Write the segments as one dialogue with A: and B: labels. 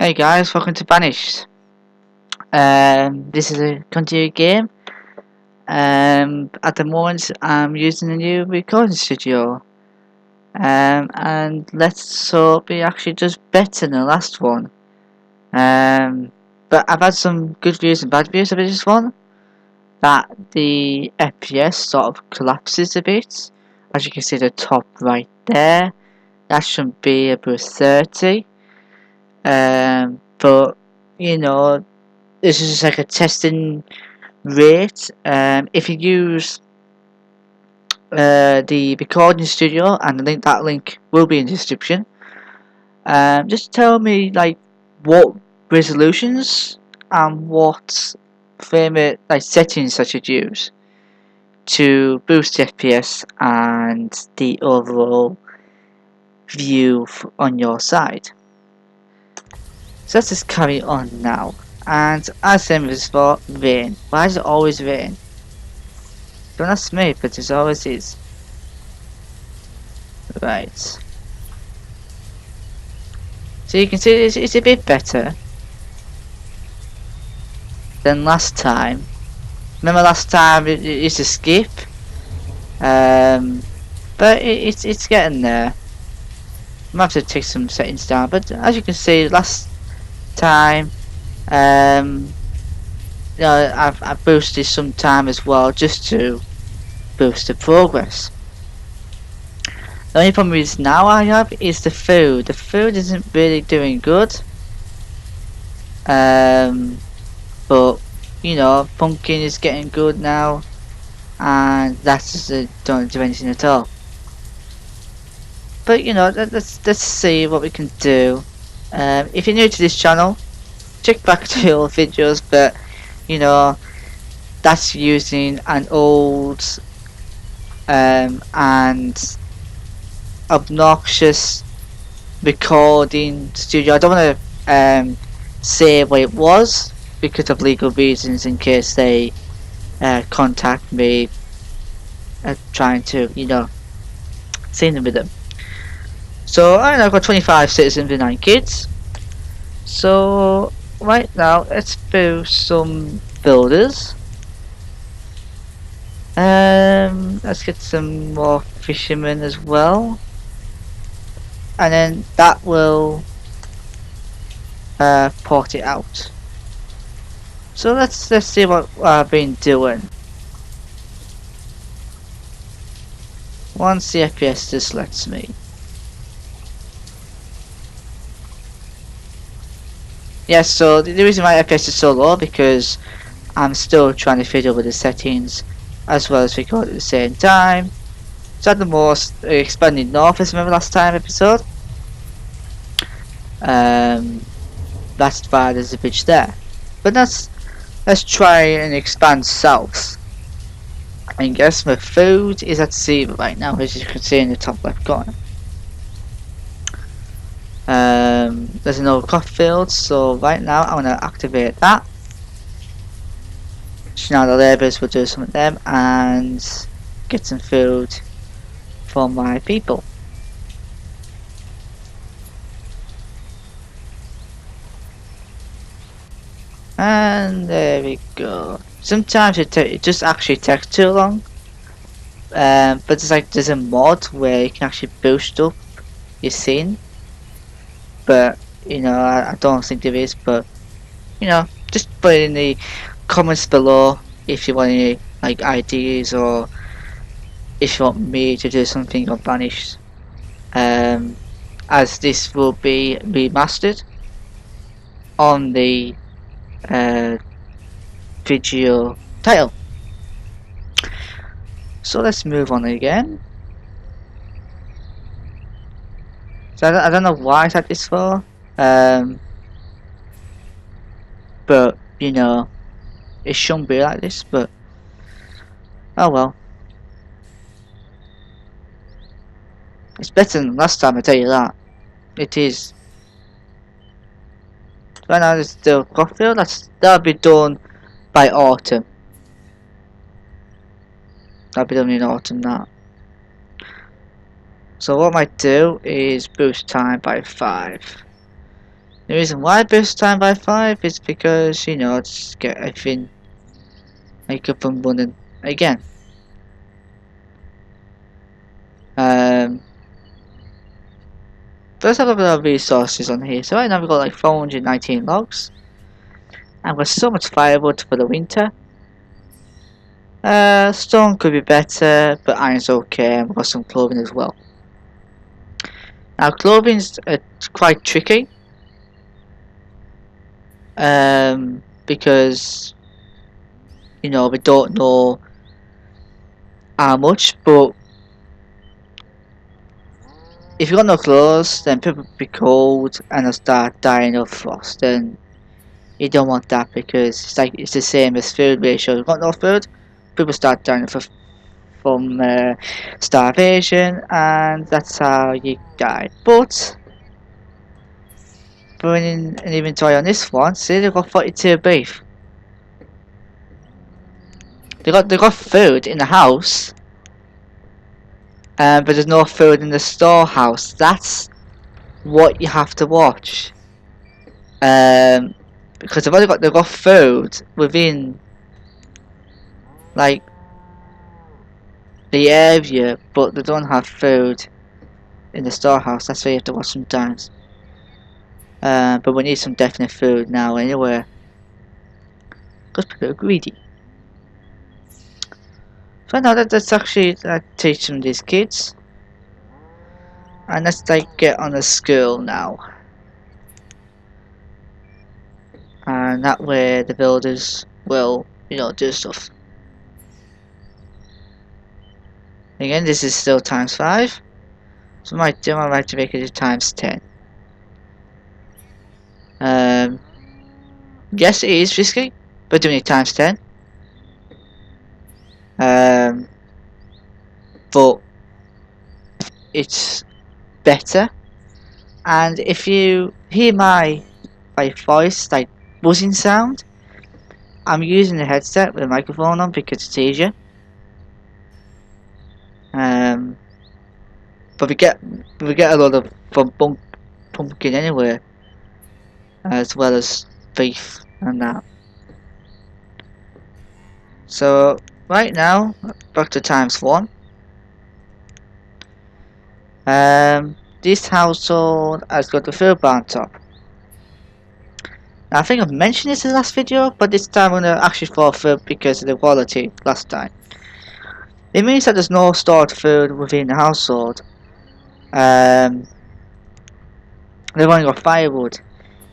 A: Hey guys, welcome to Banished. This is a continued game. At the moment, I'm using a new recording studio. And let's hope it actually does better than the last one. But I've had some good views and bad views of this one. That the FPS sort of collapses a bit. As you can see, the top right there. That should be about 30. But you know, this is just like a testing rate. If you use the recording studio, and that link will be in the description. Just tell me like what resolutions and what frame rate like settings I should use to boost the FPS and the overall view on your side. So let's just carry on now. And as I said before, rain. Why does it always rain? Don't ask me, but it always is. Right. So you can see it's a bit better than last time. Remember last time it used to skip? But it's getting there. I might have to take some settings down, but as you can see, last time, I've boosted some time as well just to boost the progress. The only problem is now I have is the food. The food isn't really doing good. But you know, pumpkin is getting good now, and that's just don't do anything at all. But you know, let's see what we can do. If you're new to this channel, check back to the old videos. But you know, that's using an old and obnoxious recording studio. I don't want to say what it was because of legal reasons, in case they contact me trying to, you know, sign them with them. So I don't know, I've got 25 citizens and 9 kids. So right now let's boost some builders. Let's get some more fishermen as well, and then that will port it out. So let's see what I've been doing. Once the FPS just lets me. Yes, so the reason why FPS is so low because I'm still trying to fiddle with the settings as well as record at the same time. So at the most expanded north, as remember last time episode. That's why there's a bridge there. But let's try and expand south. I guess my food is at sea right now, as you can see in the top left corner. There's an old crop field, so right now I want to activate that. So now the labourers will do some of them and get some food for my people. And there we go. Sometimes it just actually takes too long. But there's a mod where you can actually boost up your scene. But you know, I don't think there is. But you know, just put it in the comments below if you want any like ideas, or if you want me to do something on Banished. As this will be remastered on the video title. So let's move on again. So I don't know why I had this for, but you know, it shouldn't be like this, but oh well. It's better than last time, I tell you that. It is. Right now there's still crop field, that'll be done by autumn. That'll be done in autumn, that. So what I might do is boost time by 5. The reason why I boost time by 5 is because, you know, just get everything like up and running again. First I've got a lot of resources on here. So right now we've got like 419 logs. And we've got so much firewood for the winter. Stone could be better, but iron's okay, and we've got some clothing as well. Now clothing's quite tricky. Because, you know, we don't know how much, but if you've got no clothes, then people will be cold and they'll start dying of frost, and you don't want that because it's the same as food ratio. If you've got no food, people start dying from starvation, and that's how you die. But running an inventory on this one, see they've got 42 beef. They got food in the house, but there's no food in the storehouse. That's what you have to watch. Because they've got food within like the area, but they don't have food in the storehouse. That's why you have to watch sometimes. But we need some definite food now anyway. Because people are greedy. So now let's actually teach some of these kids. And let's like get on a school now. And that way the builders will, you know, do stuff. Again, this is still times 5. So I might like to make it times 10. Yes, it is risky, but doing it times 10. But it's better. And if you hear my voice like buzzing sound, I'm using the headset with a microphone on because it's easier. But we get a lot of from pumpkin anyway, as well as beef and that. So right now, back to times 1. This household has got the food bar on top. Now, I think I've mentioned this in the last video, but this time I'm going to actually fall through because of the quality last time. It means that there's no stored food within the household. They've only got firewood.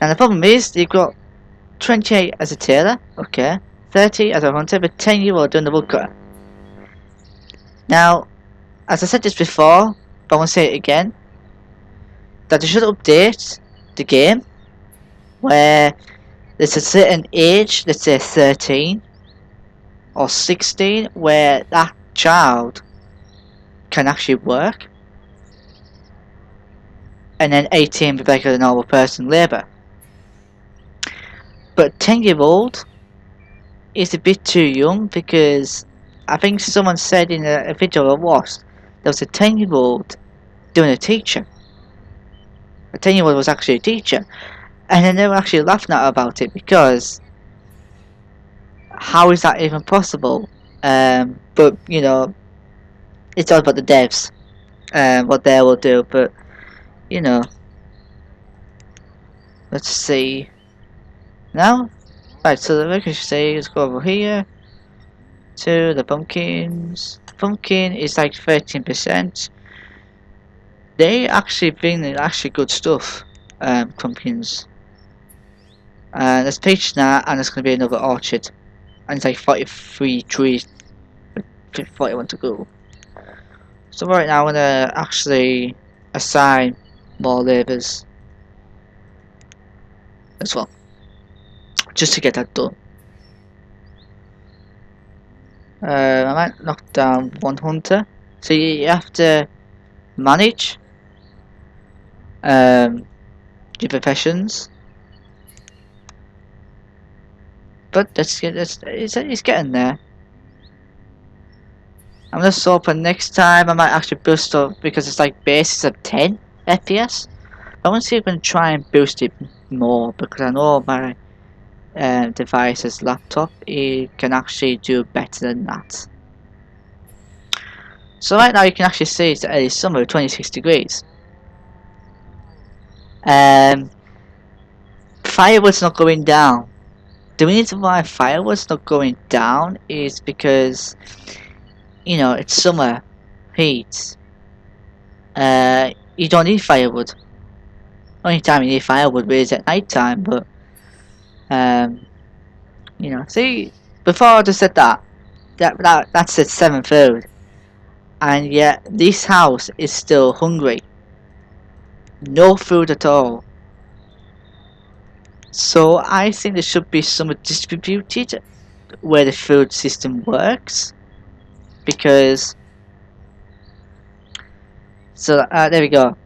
A: And the problem is, you've got 28 as a tailor, okay, 30 as a hunter, but 10-year-old doing the woodcutter. Now, as I said this before, but I want to say it again, that they should update the game where there's a certain age, let's say 13 or 16, where that child can actually work, and then 18 be like a normal person labour. But 10-year-old is a bit too young, because I think someone said in a video I watched, there was a 10-year-old doing a teacher. A 10-year-old was actually a teacher, and then they were actually laughing at her about it, because how is that even possible? But you know, it's all about the devs, what they will do. But you know, let's see now. Right, so the we can say let's go over here to the pumpkins. Pumpkin is like 13%. They actually bring in actually good stuff. Pumpkins. There's peach now, and there's gonna be another orchard, and it's like 43 trees, 41 to go. So right now I'm gonna actually assign more labours as well, just to get that done. I might knock down one hunter, so you have to manage your professions. But it's getting there. I'm just hoping next time I might actually boost up, because it's like basis of 10 FPS. I want to see if I can try and boost it more, because I know my device's laptop, it can actually do better than that. So right now you can actually see it's early summer, 26 degrees. Firewood's not going down. The reason why firewood's not going down is because, you know, it's summer heat. You don't need firewood. Only time you need firewood is at night time, but you know, see, before I just said that's its 7th food, and yet this house is still hungry. No food at all. So I think there should be some distributed where the food system works, because there we go.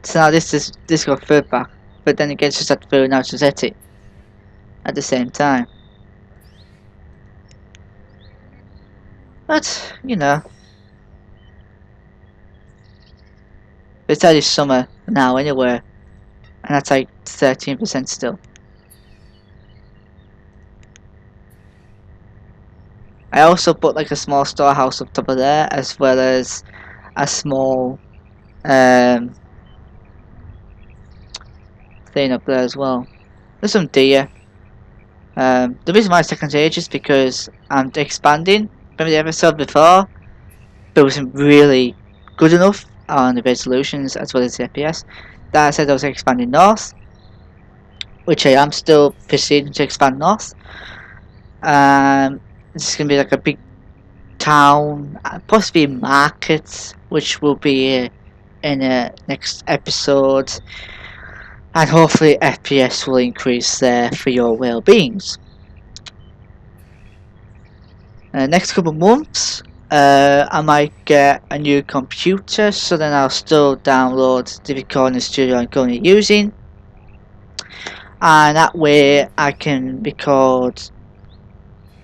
A: So now this got food back, but then it gets just at food now just at it at the same time. But you know, it's early summer now anyway, and that's like 13% still. I also put like a small storehouse up top of there, as well as a small thing up there as well. There's some deer. The reason why it's taking ages is because I'm expanding. Remember the episode before? But it wasn't really good enough on the resolutions as well as the FPS. That said, I was expanding north, which I am still proceeding to expand north. This is going to be like a big town, possibly a market, which will be in the next episode. And hopefully FPS will increase there for your well-beings. Next couple of months, I might get a new computer, so then I'll still download the recording studio I'm currently using, and that way I can record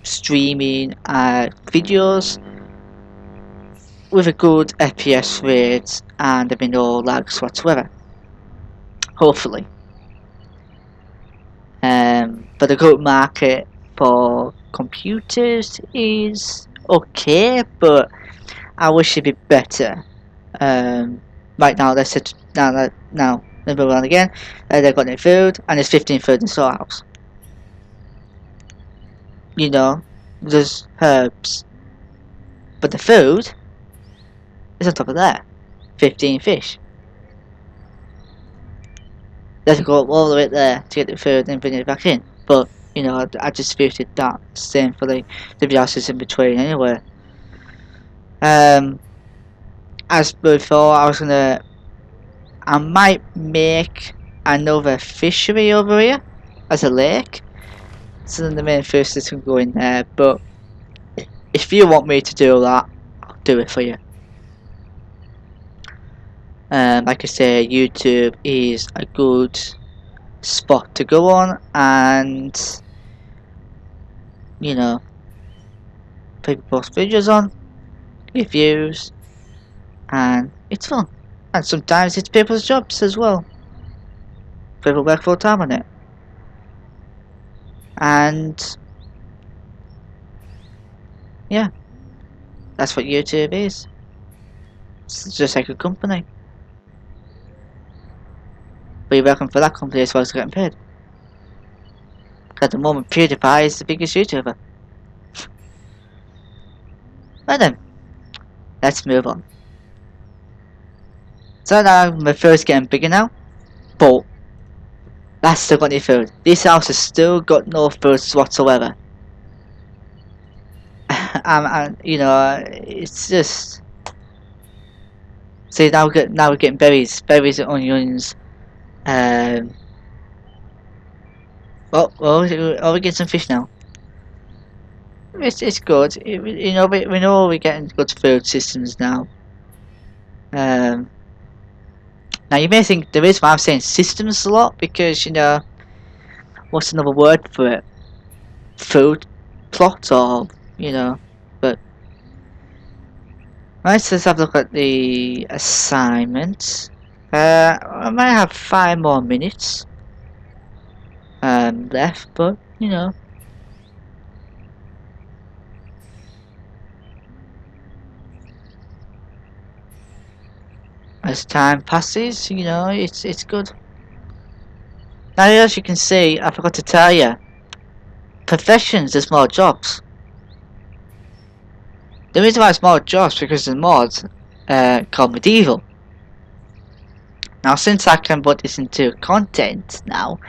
A: streaming videos with a good FPS rate and there be no lags whatsoever, hopefully. But the current market for computers is okay, but I wish it'd be better. Right now, they said now let me move on again. They've got no food, and there's 15 food in the storehouse. You know, there's herbs, but the food is on top of there. 15 fish. They have to go all the way there to get the food and bring it back in. But you know, I disputed that. Same for the houses in between anyway. As before, I might make another fishery over here as a lake, so then the main fish can go in there. But if you want me to do that, I'll do it for you. Like I say, YouTube is a good spot to go on, and you know, people post videos on, get views, and it's fun. And sometimes it's people's jobs as well. People work full time on it. And yeah, that's what YouTube is. It's just like a company. But you're working for that company as well as getting paid. At the moment, PewDiePie is the biggest YouTuber. Right then, let's move on. So now my food's getting bigger now, but that's still got no food. This house has still got no food whatsoever. And you know, it's just. See, now we're getting berries and onions. Oh, we get some fish now. It's good. You know, we know we're getting good food systems now. Now you may think the reason why I'm saying systems a lot, because you know, what's another word for it? Food plot, or you know, but let's just have a look at the assignment. I might have 5 more minutes. left, but you know, as time passes, you know, it's good. Now, as you can see, I forgot to tell you, professions is more jobs. The reason why it's more jobs because the mod called medieval. Now, since I can put this into content now,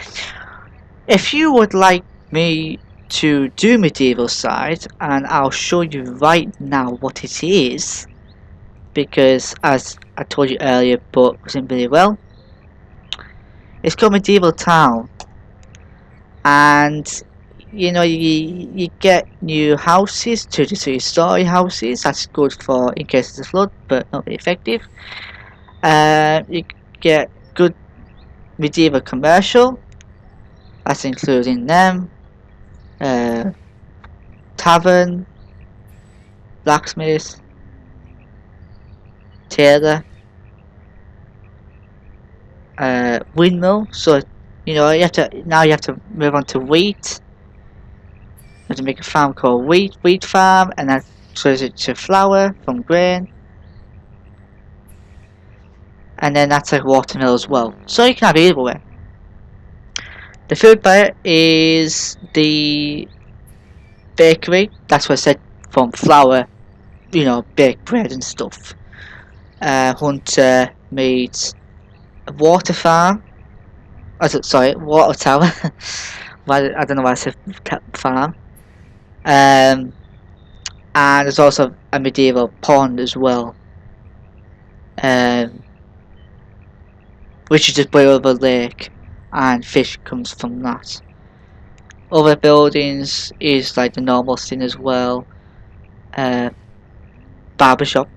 A: if you would like me to do medieval side, and I'll show you right now what it is, because as I told you earlier, but wasn't really well, it's called Medieval Town, and you know you get new houses, 2 to 3 story houses. That's good for in case of the flood, but not very effective. You get good medieval commercial. That's including them, uh, tavern, blacksmith, tailor, windmill. So you know you have to move on to wheat. You have to make a farm called wheat farm, and that turns it to flour from grain, and then that's a watermill as well. So you can have it either way. The food part is the bakery. That's what I said, from flour, you know, baked bread and stuff. Hunter made a water farm. Sorry, water tower. I don't know why I said farm. And there's also a medieval pond as well, um, which is just by over lake, and fish comes from that. Other buildings is like the normal thing as well. Uh, Barbershop,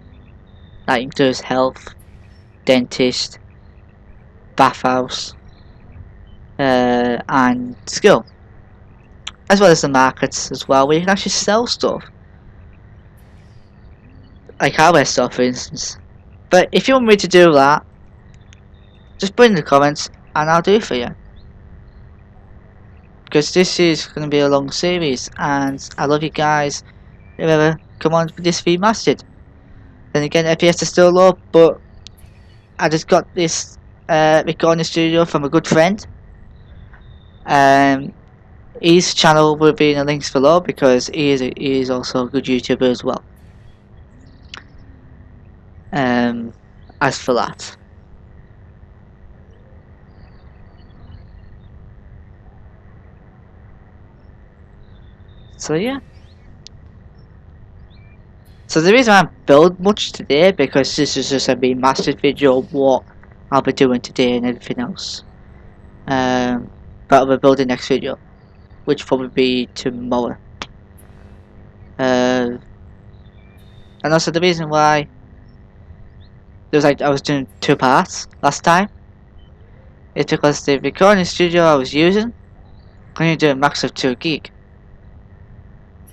A: that includes health, dentist, bathhouse, and skill, as well as the markets as well, where you can actually sell stuff, like hardware stuff, for instance. But if you want me to do that, just put in the comments and I'll do it for you. Because this is going to be a long series, and I love you guys. Remember, come on with this remastered. Then again, FPS is still low, but I just got this recording studio from a good friend. His channel will be in the links below because he is also a good YouTuber as well. As for that. So yeah. So the reason I don't build much today, because this is just a remastered video of what I'll be doing today and everything else. But I'll build the next video, which will probably be tomorrow. And also the reason why there was like I was doing 2 parts last time is because the recording studio I was using can only do a max of 2 gig,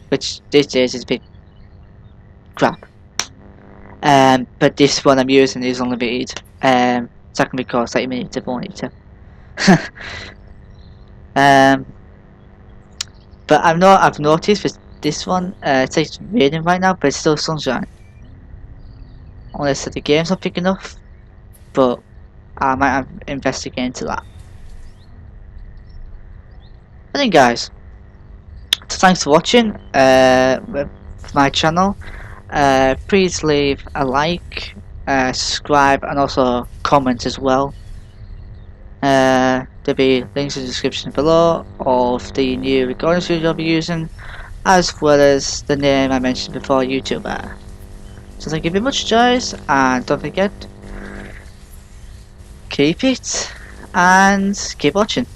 A: which these days is a bit crap. But this one I'm using is unlimited. So I can record 30 minutes if I wanted to. But I've noticed with this one, it's like raining right now, but it's still sunshine. Unless the game's not picking up, but I might have investigate into that. But then guys, thanks for watching my channel. Please leave a like, subscribe, and also comment as well. There'll be links in the description below of the new recording studio I'll be using, as well as the name I mentioned before, YouTuber. So thank you very much guys, and don't forget, keep it and keep watching.